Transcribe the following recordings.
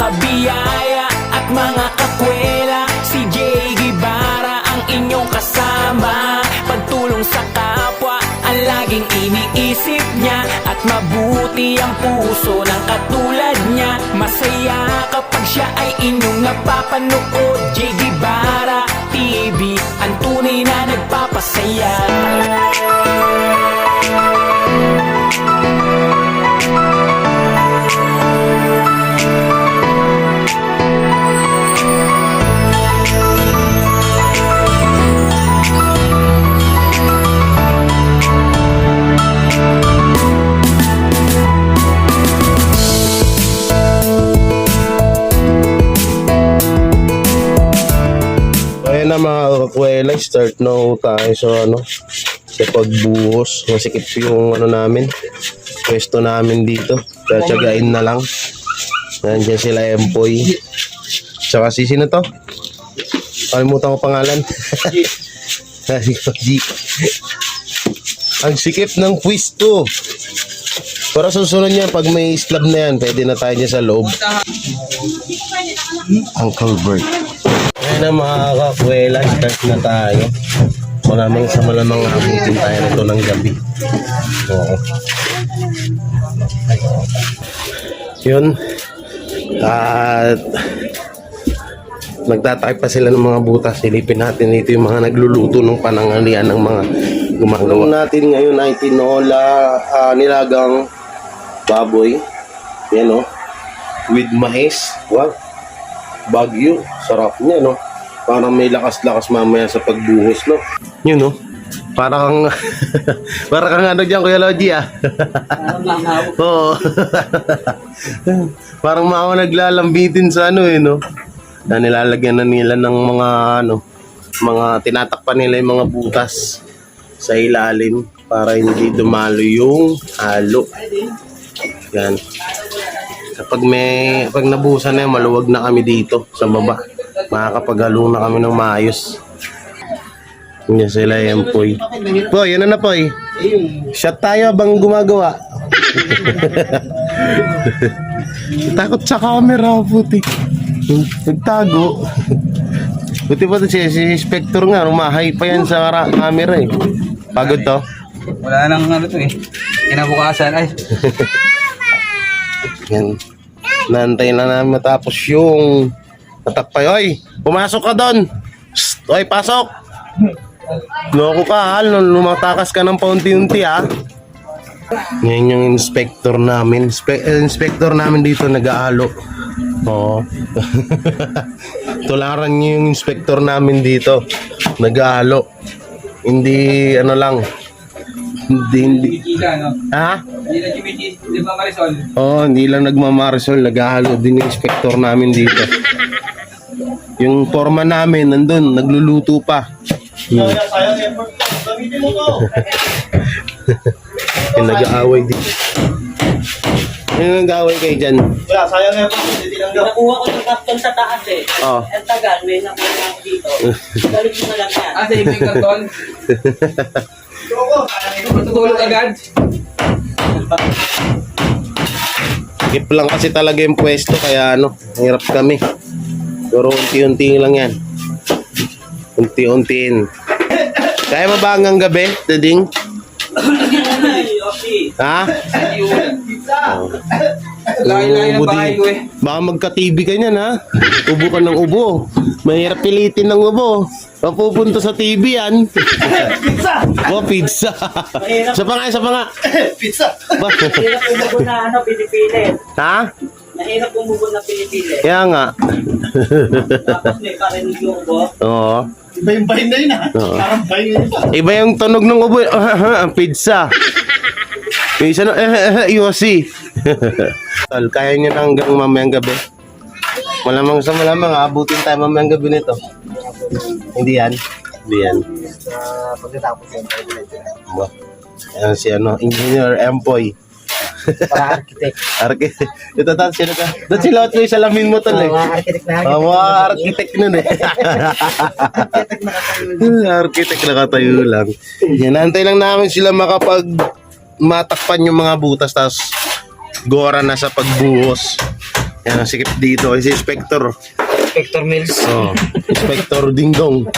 kabiyaya at mga kakwela. Si Jay Guevara ang inyong kasama. Pagtulong sa kapwa ang laging iniisip niya, at mabuti ang puso ng katulad niya. Masaya kapag siya ay inyong napapanood. Jay Guevara TV, ang tunay na nagpapasaya. Ayan na mga kakwela, start na tayo sa pagbuhos. Masikip yung namin, pwesto namin dito. Tsagain na lang. Nandiyan sila Empoy. Tsaka sino to? Kalimutan ko pangalan. G. Ang sikip ng pwesto. Para susunod niya, pag may slab na yan, pwede na tayo niya sa loob. Uncle Bert. Ayan na mga kakwela, start na tayo. Malamang sa malamang abutin tayo nito ng gabi. Oo. Yun. At nagtatay pa sila ng mga butas. Silipin natin dito yung mga nagluluto ng panangalian ng mga gumagawa. Natin ngayon ay tinola, nilagang baboy. Yan with mais. Wow. Bagyo. Sarap niya, no? Parang may lakas-lakas mamaya sa pagbuhos, no? Yun, no? Parang parang dyan, Kuya Lodi, Oo. Parang mga naglalambitin sa no? Na nilalagyan na nila ng mga, mga tinatakpan nila yung mga butas sa ilalim para hindi dumalo yung halo. Yan. Pag nabuhusan na yun, maluwag na kami dito sa baba. Makakapaghalo na kami ng maayos. Yan sila yung Poy. Poy, yan na Poy. Shot tayo habang gumagawa. Takot sa camera, puti. Nagtago. Buti pa si Spector nga, rumahay pa yan sa camera eh. Pagod to? Wala nang kinabukasan ay. Yan. Nantay na namin matapos yung natakpay. Oy, pumasok ka doon. Oy, pasok. Loko ka, lumatakas ka ng paunti-unti Yan yung inspector namin. Inspector namin dito nag-aalo. Oo. Tularan niyo yung inspector namin dito. Nag-aalo. Hindi lang. Hindi. Ha? Hindi na nagmamarisol. Oo, hindi lang nagmamarisol. Naghahalo din yung inspector namin dito. Yung forma namin nandun, nagluluto pa. Sayang effort ko. Gamitin mo to. Yung nag-aaway dito. Yung nag-aaway kayo dyan? Wala, sayang effort ko. Hindi lang daw. Nakuha ko ng kapton sa taas eh. Oo. Ang tagal, may nakuha ako dito. Balik mo na lang yan. Sa ibig karton. Matutulog agad. Skip lang kasi talaga yung pwesto kaya hirap kami. Pero unti-unti lang yan. Unti-untiin. Kaya mo ba hanggang gabi, Dading? Ha? Lain-lain ang bahay ko eh. Baka magka-TV ka niyan Ubo ka ng ubo. Mahirap pilitin ng ubo. Mapupunta sa TV yan. Pizza! Pizza. Isa pa nga. Pizza! Mahirap umubo na pinipilit. Ha? Mahirap umubo na pinipilit. Kaya nga. Tapos may parinig yung ubo. Oo. Iba yung bahin na yun Oo. Parang bahin na yun Iba yung tunog ng ubo. Ang pizza. Yung isa Yossi. Kaya nyo na hanggang mamayang gabi. Malamang sa malamang, abutin tayo mamayang gabi nito. Hindi yan. Pagkatapos yan, Ayan si Engineer Empoy. para architect. Ito sino ka? Doon sila at may salamin mo tol Architect na Mga architect nun Architect nakatayo lang. Yan, antay lang namin sila makapag matakpan yung mga butas, tapos gora na sa pagbuhos. Yan ang sikip dito. Si Inspector. Spector Mills. Oh, Inspector Dingdong.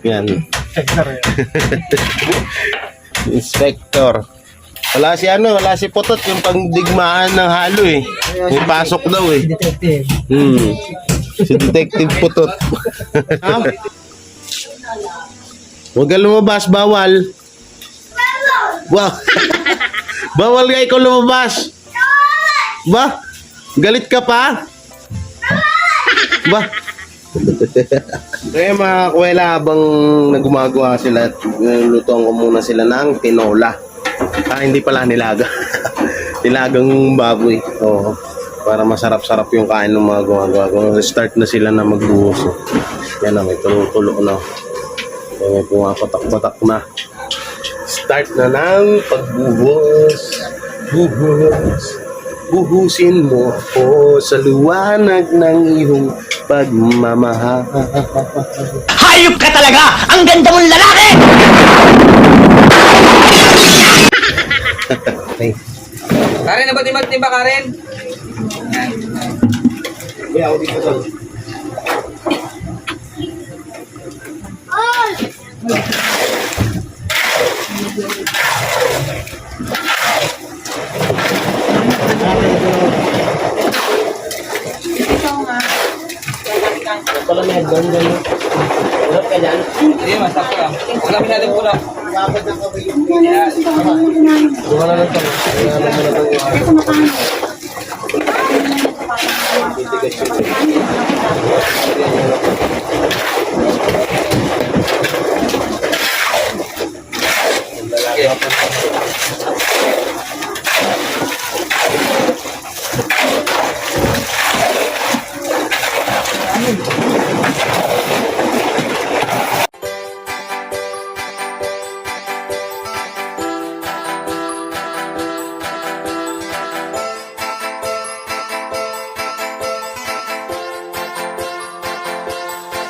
Yan. Inspector. Wala si Putot yung pangdigmaan ng halo eh. May pasok daw eh. Detective. Si Detective Putot. Huwag ka lumabas, bawal. Wow. Bawal nga ikaw lumabas. Ba? Galit ka pa? Ba? Kaya mga kuwela, habang nagumagawa sila, nilulutuan ko muna sila ng tinola. Hindi pala nilaga. Nilagang baboy. Oo. Para masarap-sarap yung kain ng mga gumagawa. Start na sila na magbuhos. Yan na, may tulo-tulo na. May pumapatak-patak na. Start na ng pagbuhos. Buhusin mo ako sa liwanag ng iyong pagmamahal. Hayop ka talaga! Ang ganda mong lalaki! Okay. Karen, na ba timba Karen? Yeah, ako dito to. Pala may hagdan dyan. Hirap ka dyan. Hindi, masakto lang. Wala masyadong puno. Dapat na kami yung Buka na lang to. Kaya alam mo na to.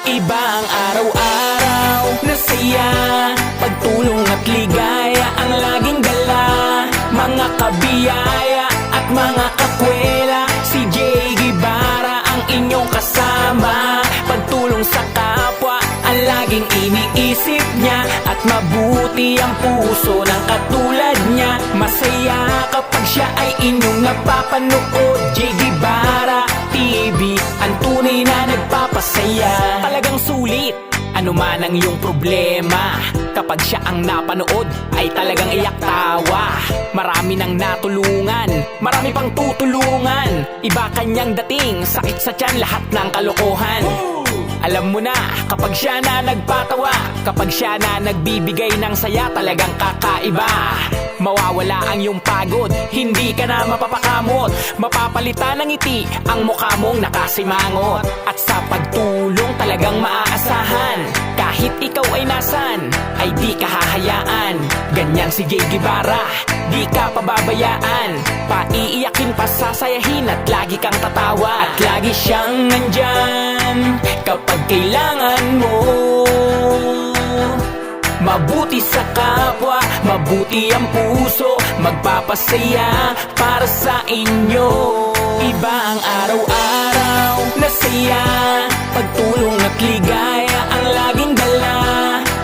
Iba ang araw-araw na saya, pagtulong at ligaya ang laging dala. Mga kabiyaya at mga kakwela, si Jay Guevara ang inyong kasama. Pagtulong sa kapwa ang laging iniisip niya, at mabuti ang puso ng katulad niya. Masaya kapag siya ay inyong napapanood. Jay Guevara TV, ang tunay na nagpapasaya. Talagang sulit, ano man ang iyong problema. Kapag siya ang napanood, ay talagang iyak tawa. Marami nang natulungan, marami pang tutulungan. Iba kanyang dating, sakit sa tiyan, lahat ng kalokohan. Alam mo na, kapag siya na nagpatawa, kapag siya na nagbibigay ng saya, talagang kakaiba. Mawawala ang iyong pagod, hindi ka na mapapakamot. Mapapalitan ng ngiti ang mukha mong nakasimangot. At sa pagtulong talagang maaasahan, kahit ikaw ay nasan, ay di ka hahayaan. Ganyan si Jay Guevara, di ka pababayaan. Paiiyakin, pasasayahin at lagi kang tatawa. At lagi siyang nandyan kapag kailangan mo. Mabuti sa kapwa, mabuti ang puso, magpapasaya para sa inyo. Iba ang araw-araw na saya, pagtulong at ligaya ang laging dala.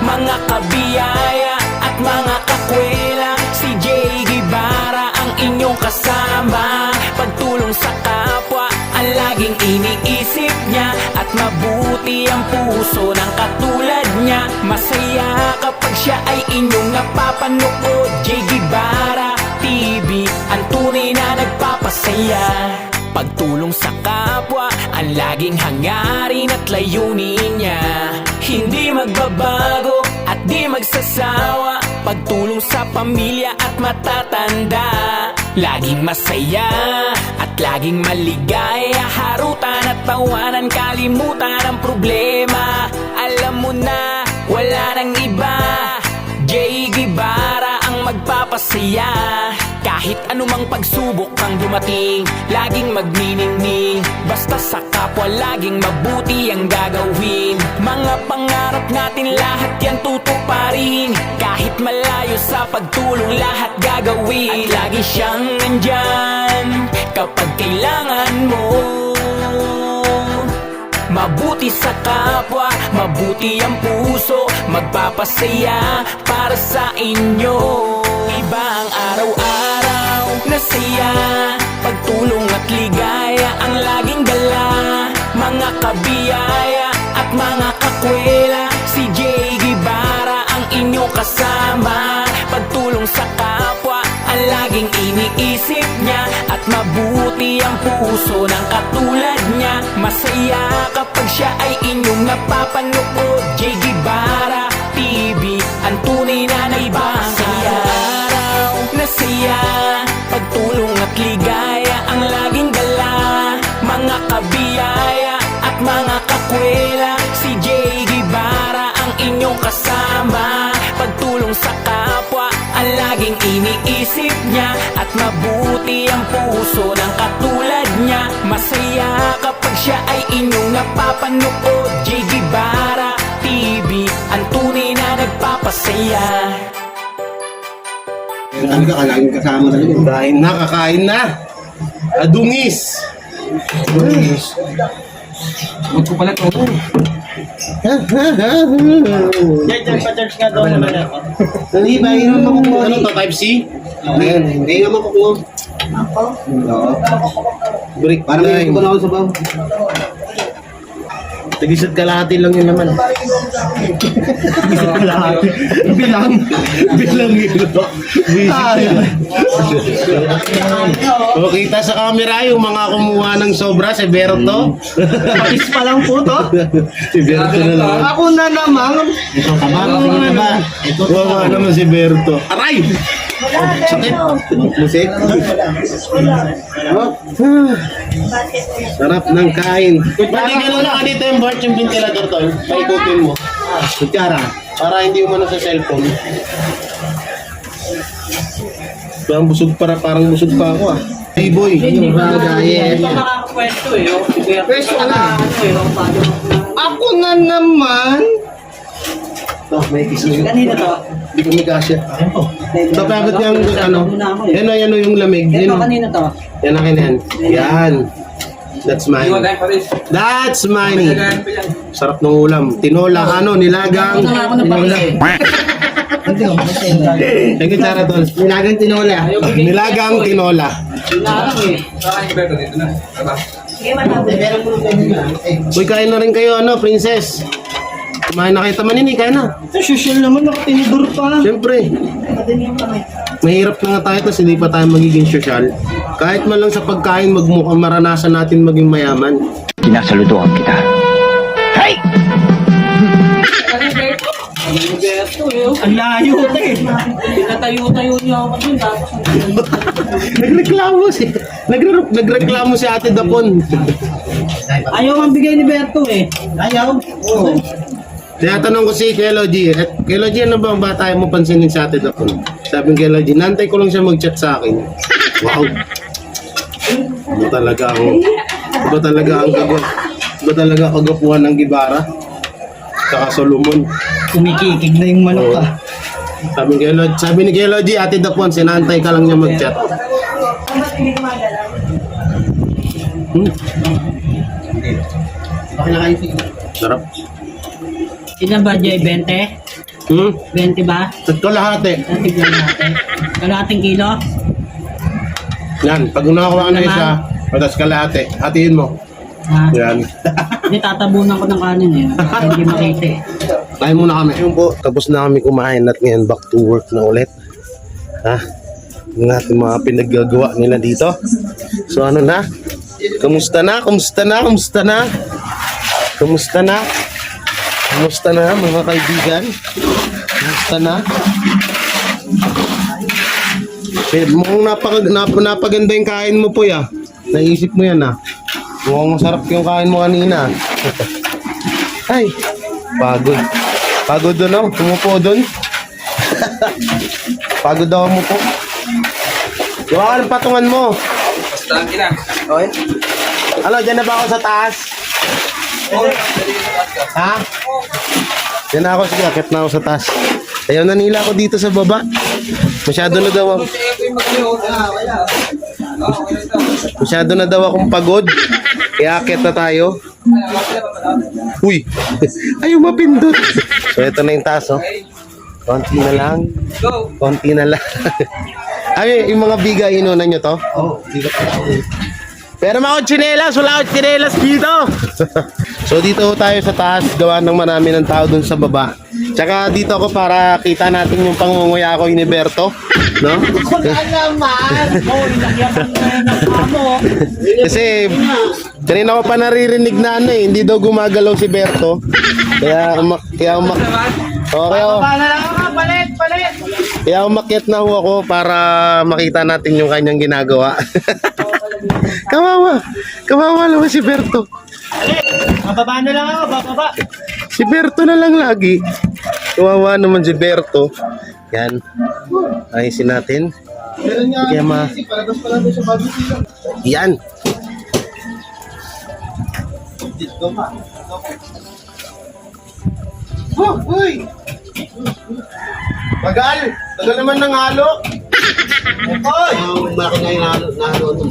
Mga kabiyaya at mga kakwela, si Jay Guevara ang inyong kasama. Pagtulong sa kapwa ang laging iniisip niya, at mabuti ang puso ng katulad niya. Masaya kapag siya ay inyong napapanood. Jay Guevara TV, ang tunay na nagpapasaya. Pagtulong sa kapwa ang laging hangarin at layunin niya. Hindi magbabago at di magsasawa. Pagtulong sa pamilya at matatanda, laging masaya at laging maligaya. Harutan at tawanan, kalimutan ang problema. Alam mo na, wala nang iba, Jay Guevara ang magpapasaya. Kahit anumang pagsubok ang dumating, laging magniningning. Basta sa kapwa laging mabuti ang gagawin. Mga pangarap natin lahat yan tutuparin. Kahit malayo sa pagtulong lahat gagawin. At lagi siyang nandyan kapag kailangan mo. Mabuti sa kapwa, mabuti ang puso, magpapasaya para sa inyo. Iba ang araw-araw na saya, pagtulong at ligaya ang laging dala. Mga kabiyaya at mga kakwela, si Jay Guevara ang inyong kasama. Pagtulong sa kapwa ang laging iniisip niya, at mabuti ang puso ng katulad niya. Masaya kapag siya ay inyong napapanood. Jay Guevara TV, ang tunay na nagbabasaya. Araw na siya, pagtulong at ligaya ang laging dala. Mga kabiyaya at mga kakwela, si Jay Guevara ang inyong kasama. Pagtulong sa kapwa ang laging iniisip niya, at mabuti ang puso ng katulad niya. Masaya kapag siya ay inyong napapanood. Jay Guevara TV, ang tunay na nagpapasaya. Ano ka, laging kasama talaga. Kain na, kakain na. Adungis. Huwag ko pala ito. Diyan pa-charge nga daw naman ako. Hindi ba, yun naman kukuha. Ano to, Type C? Ayan, hindi naman kukuha. Oo. Break Parang may time. kukuha ako sa baw. Tigisat kalahati lang yun naman. Bilang. Bilang yun. O, kita sa camera yung mga kumuha ng sobra, si Berto. Pakis pa lang po to. Si Berto na lang. Ako na naman. Ito ka ba? Wawa naman si Berto. Aray! Sakit. Musik. Sarap ng kain. Pwede gano'n lang dito yung Bart, yung ventilator to. Paikutin mo. Kutsara. Para hindi mo na sa cellphone. Parang busog parang busog pa ako ah. Hey boy. Hindi pa makakapwesto eh. Pwesto ka na. Paano? Ako na naman. Ito, may kiss na yun. Kanina to. Hindi ko may gasya. Tapagod yung ano. Yan o, yan o yung lamig. Ito Yan o. kanina to. Yan akin yan. Yan. That's mine. Iwagayin pa rin. That's mine. Iwagayin pa yan. Sarap ng ulam. Tinola, ano, nilagang. Ako na ako na pakis eh. Thank you, Chara Tol. Nilagang tinola. Nilagang tinola. Sinarang eh. Saka yung Berto dito na. Diba? Meron mo na. Uy, kain na rin kayo, ano, princess. Kumain na kayo tamanin, kain na. Social naman, nakatinidor pa. Siyempre. Mahirap na nga tayo, tapos hindi pa tayo magiging social. Kahit man lang sa pagkain, magmukhang maranasan natin maging mayaman. Sinasaludohan kita. Roberto eh. Ang layo eh. Pinatayo-tayo niya ako dun. Tapos Nagreklamo si Ate Dapon. ayaw ang bigay ni Berto eh. Ayaw. Oo. Kaya tanong ko si Kelo G, Kelo G, ano ba ang bata mo pansinin sa Ate Dapon? Sabi ng Kelo G, nantay ko lang siya mag-chat sa akin. Wow. Iba talaga ang kagapuhan ng Gibara. Saka Solomon. Kumikikig na yung manok ah. Sabi ni Kelo G, Ate Dapon, sinantay ka lang niya mag-chat. Baka na kayo sige. Sarap. Ilan ba Jay? 20? 20 ba? At kalahati. Tignan natin. Kalahating kilo? Yan, pag nakakuha ka na isa, patas kalahati. Hatiin mo. Ha? Yan. Hindi tatabunan ko ng kanin eh. Para hindi makita eh. Kain muna kami. Yun po, tapos na kami kumain at ngayon back to work na ulit. Ha? Yung ating mga pinaggagawa nila dito. So ano na? Kamusta na? Kamusta na? Kamusta na? Kamusta na? Kamusta na mga kaibigan? Kamusta na? Mukhang napaganda yung kain mo po ya. Naisip mo yan ah. Mukhang masarap yung kain mo kanina. Ay, pagod. Pagod doon oh. Tumupo doon. Pagod daw mo po. Gawa ka ng patungan mo. Basta lang kina. Okay? Ano, dyan na ba ako sa taas? Ha? Dyan na ako. Sige, akit na ako sa taas. Ayaw na nila ako dito sa baba. Masyado na daw ako. Masyado na daw akong pagod. Kaya akit na tayo. Uy! Ayaw mapindot. So, ito na yung taas, oh. Konti na lang. Go! Konti na lang. Ay, yung mga biga, inunan nyo to? Oo, bigat na ako. Pero mga tsinelas, wala akong tsinelas dito. So dito tayo sa taas, gawa ng marami ng tao dun sa baba. Tsaka dito ako para kita natin yung pangunguya ko ni Berto, no? Kasi kanina ko pa naririnig na ano eh, hindi daw gumagalaw si Berto. Kaya kaya umakyat na ho ako para makita natin yung kanyang ginagawa. Kawawa naman si Berto. Mababa na lang ako, bababa. Si Berto na lang lagi. Kawawa naman si Berto. Yan. Ayusin natin. Kaya Palabas pa lang doon sa bago sila. yan. Dito pa. Oh, uy! Bagal! Tagal naman ng halo. Hoy! Ang makina yung nahalo ito.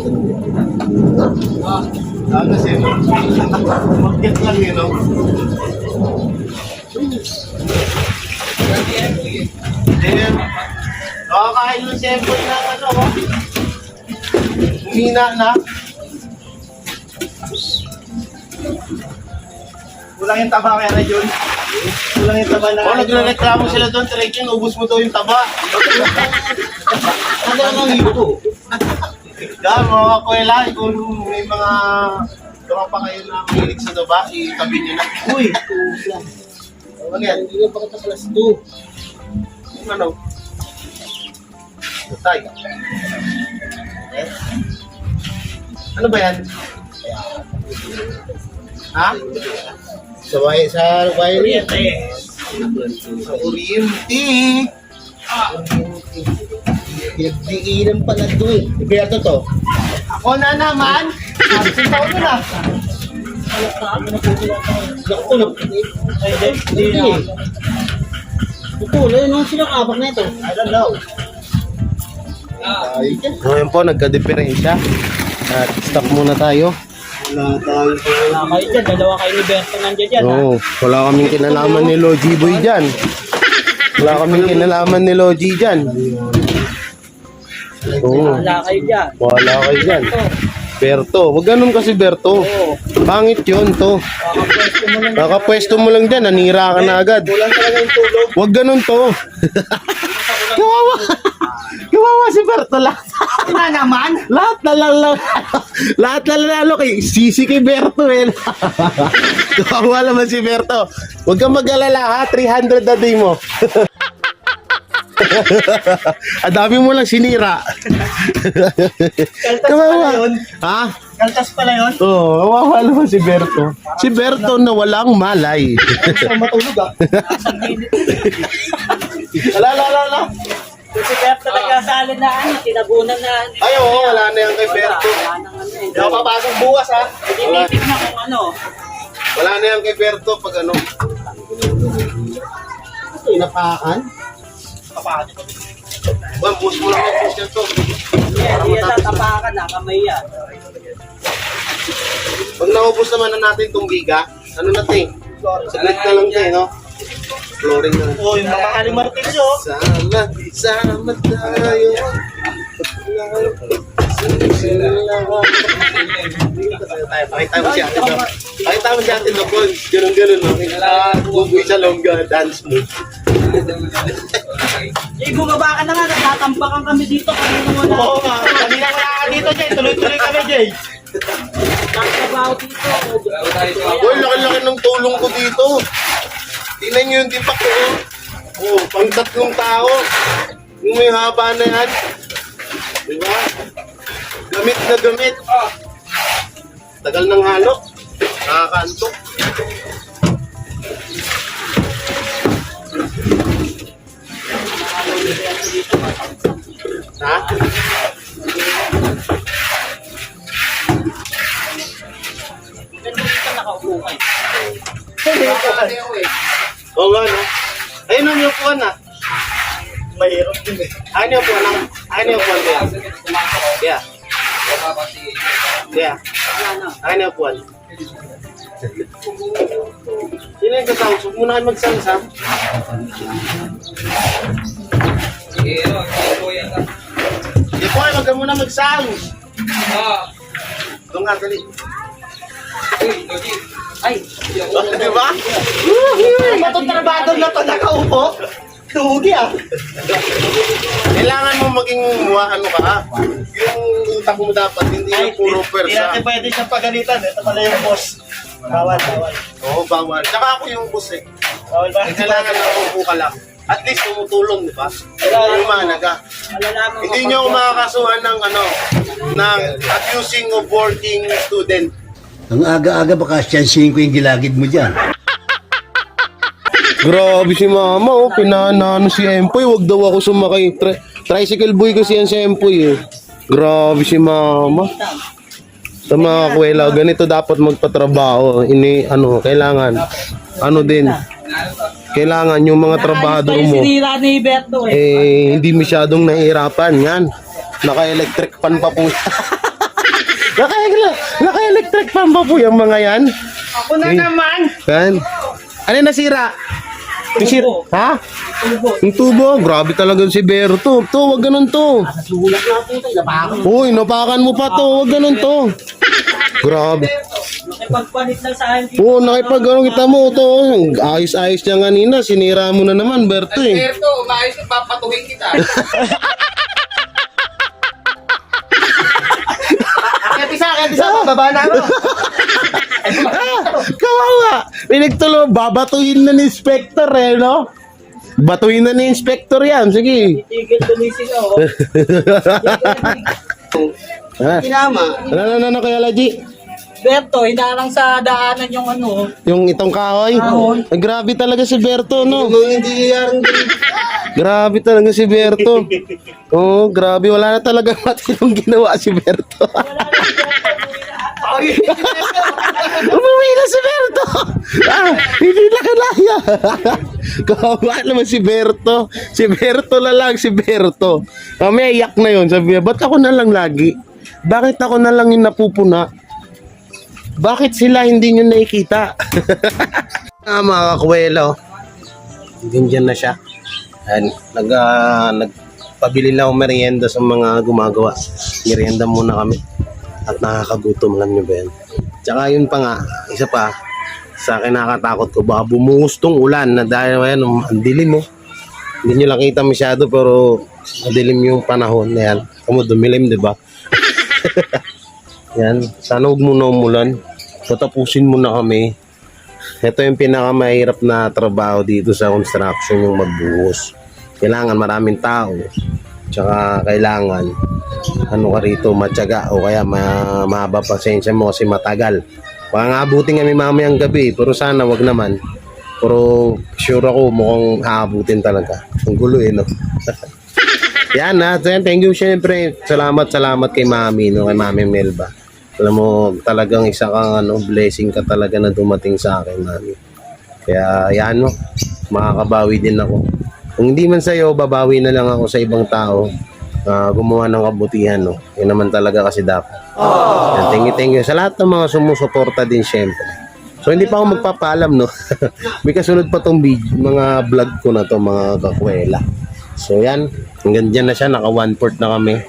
Kasi, mag-get lang yun, no? Ayan. Nakakain ng sample na ano, oh. Humina na. Kulang yung taba kaya na Jun. Kulang yung taba na. Oh, nagre-reklamo sila doon, Trekking, ubus mo daw yung taba. Ano lang ito? Dahil mga kakwela, kung may mga gama pa kayo na mahilig sa taba, itabi nyo na. Uy, kulang. Ano yan? Hindi na pa kita plus 2. Yung ano? Tay. Eh? Ano ba yan? Ha? Sa wiring? Sa kuryente. Diinan pala doon. Iberto to. Ako na naman. Absent ako na na. Naku, Hindi na. Pupulo, yun ang sinakabak na ito. I don't know. Ngayon po, nagka-diferensya. At stop muna tayo. Wala tayo. Wala kayo dyan. Dalawa kayo ni Berto nandiyan dyan. Oo, wala kaming kinalaman ni Logi Boy dyan. Wala kaming kinalaman ni Logi dyan. Oo, Wala kayo dyan. wala kayo dyan. Berto, wag ganun kasi Berto. Pangit yun to. Kakapwesto mo lang. Nakapwesto mo lang dyan, nanira ka na agad. Kulang talaga yung tulog. Wag ganun to. Kawawa. Kawawa si Berto lang. Ako na naman. Lahat na lalo kay sisi kay Berto eh. Kawawa naman si Berto. Huwag kang mag-alala ha, 300 na day mo. Adami mo lang sinira. Kaltas pala yun. Ha? Kaltas pala yun. Oo, kawawa naman si Berto. Si Berto na walang malay. Gusto ko matulog ah. Ala. Si Berto nagkasali na ano, tinabunan na. Ay, oo, wala na yan kay Berto. Wala nang ano eh. Hindi ako papasok bukas ha. Wala, Tinitig na kung ano. wala na yan kay Berto pag ano. Ito, inapakan. Well, bus mo lang ang bus yan to. Hindi yan tatapakan na, kamay yan. Pag naubos naman na natin itong biga, ano na ito eh? Saglit na lang ito eh, no? Flooring na lang. Oh, yung mga aling martilyo. Sama tayo. Pakita mo si ate no? Pakita mo si ate no, Pons. Ganun, no? Bubuy sa longga, dance move. Eh, bumaba ka na nga, natatambakan kami dito. Kanina mo na. Oo nga. Kanina wala ka dito, Jay. Tuloy-tuloy kami, Jay. Nakabaw dito. Uy, laki-laki ng tulong ko dito. Tingnan nyo yung tipak ko. Oh, pang 3 tao. Yung may haba na yan. Diba? Gamit na gamit. Tagal ng halo. Nakakaantok. Ha? Nandito nakaupo kayo. Oo nga, no? Ayun ang upuan na. Mahirap din eh. Ayun yung upuan na. Ayun yung upuan kaya. Yeah. Yeah. Ayun yung upuan. Sino yung kasama? Huwag muna kayo magsangsam. Sige, ano, sige po yan. Hindi po kayo, wag ka muna magsangs. Doon nga, dali. Uy, Logi. Ay, Di ba? Batong trabado na to, nakaupo. Tugi ah. Kailangan mo maging ano ka, yung utak mo dapat, hindi yung puro Hindi persa. natin pwede siyang pagalitan. Ito pala yung boss. Bawal. Oo, bawal. Tsaka ako yung boss eh. Bawal ba? Kailangan na upo ka lang. At least tumutulong, di ba? Yung managa. Malalaman mo. Hindi nyo ako makakasuhan ng ng abusing of working student. Ang aga-aga baka siyansihin ko yung gilagid mo dyan. Grabe si mama, oh. Pinanano si Empoy. Wag daw ako sumakay. Tricycle boy kasi yan si Empoy, eh. Grabe si mama. Sa mga kuwela, ganito dapat magpatrabaho. Kailangan. Kailangan yung mga trabahador mo. sinira ni Berto eh. Hindi masyadong nahihirapan. Yan. Naka-electric pan pa po. Naka-electric pan pa po yung mga yan. Ako na naman. Yan. Ano yung nasira? Tubo. Ha? Yung tubo. Grabe talaga si Berto. To, wag ganun to. Sulat na po tayo, napakan. Uy, napakan mo pa to. Wag ganun to. Grabe. Nakipagpanit lang sa akin. Oo, nakipag-anong kita mo to. Ayos-ayos niya kanina. Sinira mo na naman, Berto eh. Berto, umayos na papatuhin kita. Kaya isa, bababa na ako. Kawawa. Pinagtulo, babatuhin na ni Inspector eh, no? Batuhin na ni Inspector yan. Sige. Tigil tumising ako. Ha? Kinama. Ano kaya, Laji? Berto, hinarang sa daanan yung ano. Yung itong kahoy? Kahoy. Ay, grabe talaga si Berto, no? Hindi yan. Grabe talaga si Berto. Oo, grabe. Wala na talaga matinong ginawa si Berto. Umuwi na si Berto. Hindi na kalaya. Kawawa naman si Berto. Si Berto na lang, si Berto. May iyak na yun. Sabi niya, ba't ako na lang lagi? Bakit ako na lang yung napupuna? Bakit sila hindi nyo nakikita? Mga kakwelo. Ganyan na siya. Nagpabili lang ako merienda sa mga gumagawa. Merienda muna kami. At nakakagutom, alam nyo ba yan? Tsaka yun pa nga, isa pa, sa akin nakakatakot ko, baka bumuhos tong ulan na dahil yan, ang dilim mo. Hindi nyo lang kita masyado, pero madilim yung panahon na yan. Kamu dumilim, di ba? Yan, sana huwag muna umulan. Patapusin mo na kami. Ito yung pinakamahirap na trabaho dito sa construction, yung magbuhos. Kailangan maraming tao. Tsaka kailangan ka rito, matyaga o kaya mahaba pasensya mo kasi matagal. Baka nga abutin kami mamayang gabi, pero sana wag naman. Pero sure ako mukhang aabutin talaga. Ang gulo no? Yan thank you syempre. Salamat kay Mami, no? Kay Mami Melba. Alam mo, talagang isa kang blessing ka talaga na dumating sa akin, Mami. Kaya yan, no? Makakabawi din ako. Kung hindi man sa'yo, babawi na lang ako sa ibang tao. Gumawa ng kabutihan, no? Yun naman talaga kasi dapat. Yan, thank you. Sa lahat ng mga sumusuporta din, syempre. So, hindi pa ako magpapaalam, no? May kasunod pa tong mga vlog ko na to, mga kakwela. So, yan. Hanggang dyan na siya. Naka 1/4 na kami.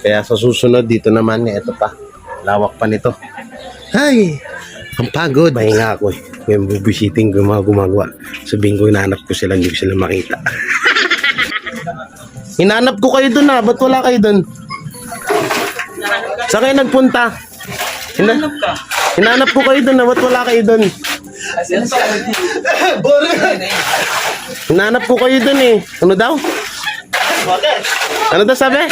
Kaya sa susunod, dito naman, ito pa. Lawak pa nito. Ay! Ang pagod. Mahinga ako eh. Yung bubisiting ko mga gumagawa. Sabihin ko, hinanap ko sila, hindi ko sila makita. Hinanap ko kayo dun ba't wala kayo dun? Saan kayo nagpunta? Hinanap ko kayo dun ba't wala kayo dun? Hinanap ko kayo dun eh. Ano daw? Ano daw sabi?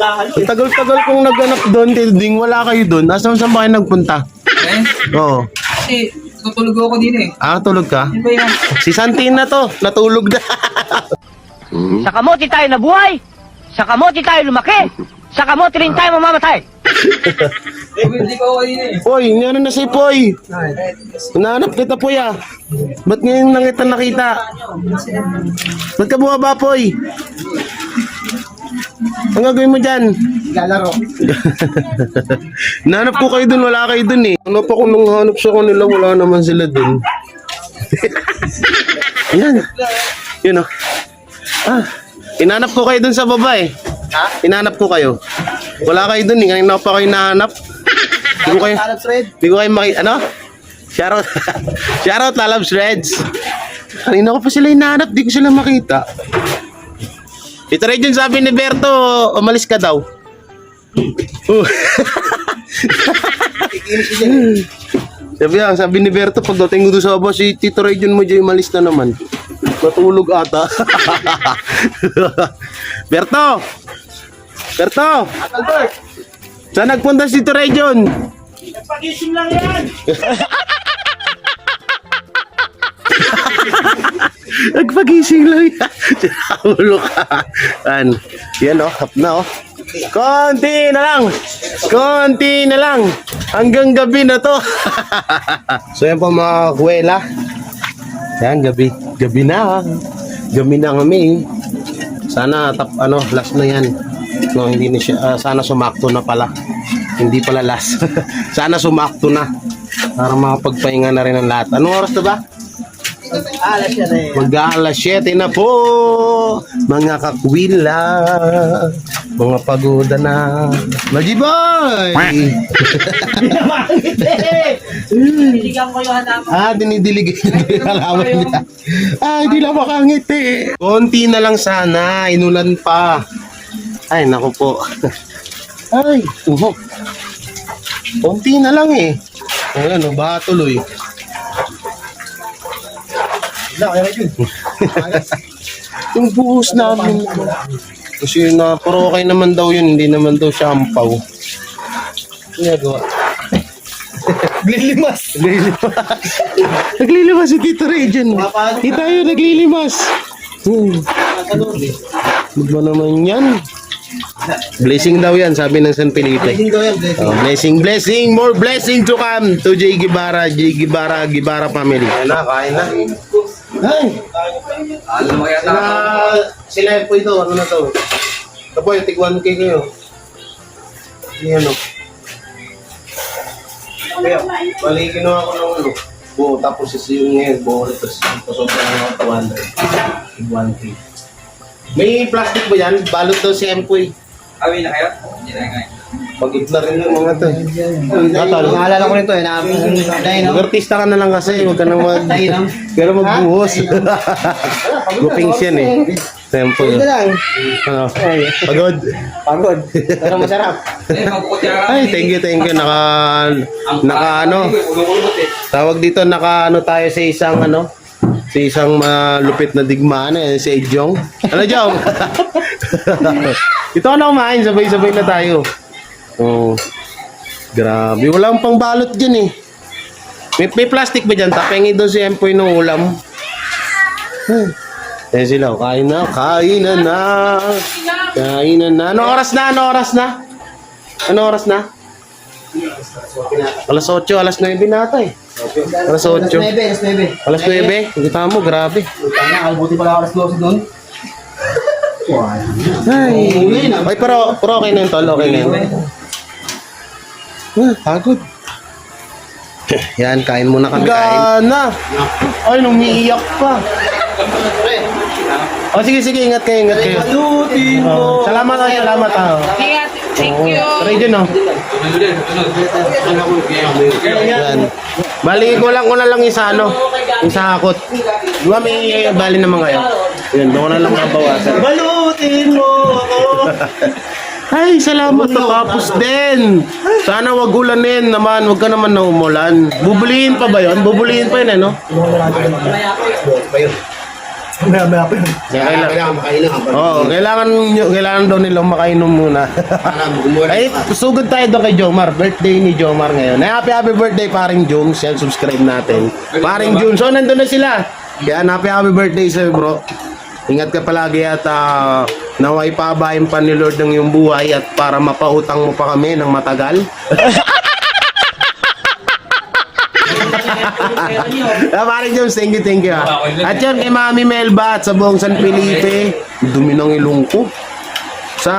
Ang tagal-tagal kong naghanap doon, tilding, wala kayo doon. Saan ba kayo nagpunta? Oo. Kasi, tutulog ako din eh. Tulog ka? Ano ba yan? Si Santina to, natulog na. Sa kamote tayo nabuhay. Sa kamote tayo lumaki. Sa kamote rin tayo mamamatay. Hindi ko ako din eh. Poy, ano na si Poy? Hinahanap kita, Poy Ba't ngayon lang kita nakita? Ba't ka bumaba, Poy? Ang gagawin mo dyan? lalaro. Nanap ko kayo dun, wala kayo dun eh. Hanap ako nung hanap sa kanila, wala naman sila dun. Yan. Yun o. Inanap ko kayo dun sa baba eh. Ha? Inanap ko kayo. Wala kayo dun eh. Kanina pa kayo nahanap. Hindi ko kayo ano? Shoutout. Shoutout Lalabs Reds. Kanina ko pa sila hinahanap. Di ko sila makita. Ito rin dyan sabi ni Berto, umalis ka daw. Sabi ni Berto, pagdating ko doon sa baba, si Tito Region mo dyan, umalis na naman. Matulog ata. Berto! Berto! Saan nagpunta si Tito Region? Pagising lang yan. Nagpagising lang yan. Ulo ka. Yan o, hap na o. Konti na lang. Konti na lang. Hanggang gabi na to. So yan po mga kuwela. Yan, gabi. Gabi na. Gabi na kami. Sana last na yan. No, hindi na siya, sana sumakto na pala. Hindi pala last. Sana sumakto na. Para makapagpahinga na rin ang lahat. Anong oras na ba? Mag-aalas 7 na po, mga kakwila, mga pagoda na. Majiboy! Diligan ko yung hanapan. Dinidilig yung halaman niya. Hindi lang makangiti. Konti na lang sana, inulan pa. Ay, naku po. Ay, uhok. Konti na lang eh. Ayan, baha tuloy. Yung buhos namin. Kasi puro okay naman daw yun, hindi naman daw shampoo. Ginagawa. Naglilimas. Naglilimas si Tito Region. Di tayo naglilimas. Ano ba naman yan? Blessing daw yan, sabi ng San Felipe. Blessing, more blessing to come to J. Guevara family. Kain na. Ay! Alam mo yata. Sila po ito, ano na to? Ito po, yung tig 1K kayo. Yan o. Kaya, bali ginawa ko ng buo, tapos yung ngayon, buo ito, sobrang 200. Tig 1K. May plastic ba yan? Balot daw si Empoy. Awin na kayo? Hindi na ngayon. Pagod na rin yung mga to. Naalala ko nito eh. Mag-artista ka na lang kasi, huwag ka na pero magbuhos. Gupings yan eh. Tempo. Ano? Pagod. Pero masarap. Ay, thank you. Tawag dito, tayo sa isang sa isang malupit na digmaan si Ejong. Ano, Jong? Ito ka na kumain, sabay-sabay na tayo. Oh, grabe. Walang pang balot dyan eh. May plastic ba dyan? Tapengin doon si Empoy ng ulam. Ayan sila. Kain na. Anong oras na? Alas 8, alas 9 na ata eh. Alas 8. Alas 9. Kita mo, grabe. Buti pala alas 12 doon. Ay, pero okay na yun, tol. Okay na yun. Pagod. Yan, kain muna kami. Gana! Ay, umiiyak pa. Sige, ingat kayo. Salamat. Thank you. Region, no? Yan. Bali ko lang isa, isa hakot. Diba may bali naman kayo? Yan, doon ko na lang mabawasan. Balutin mo ako. Ay, salamat na tapos din. Sana wag ulanin naman, wag ka naman na umulan. Bubulihin pa ba yun? Bubulihin pa yun, no? Maya pa yun. Kailangan daw nilang makainom muna. Ay, sugod tayo doon kay Jomar. Birthday ni Jomar ngayon. Happy birthday, paring Jones. Yan, subscribe natin. Paring Jones. So, nandun na sila. Yan, happy birthday sa'yo, bro. Ingat ka palagi at naway pabayin pa ni Lord ng iyong buhay at para mapautang mo pa kami ng matagal. Paring Jones, thank you. At yun, kay Mami Melba at sa buong San Felipe. Dumi ng ilong ko. sa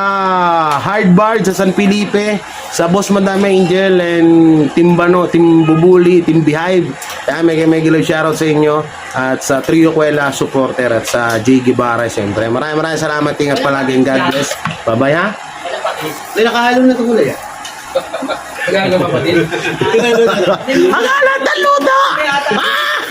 Hardbar, sa San Felipe, sa Boss Madame Angel and Team Bano, Team Bubuli, Team Beehive. Kaya may love shoutout sa inyo at sa Trio Kuela supporter at sa J. Guevara siyempre. Maraming salamat. Ingat palagi and God bless. Bye-bye ha. May nakahalo na ito kulay ah. Magkano ka pa din? Ang alat ng luto! Ah!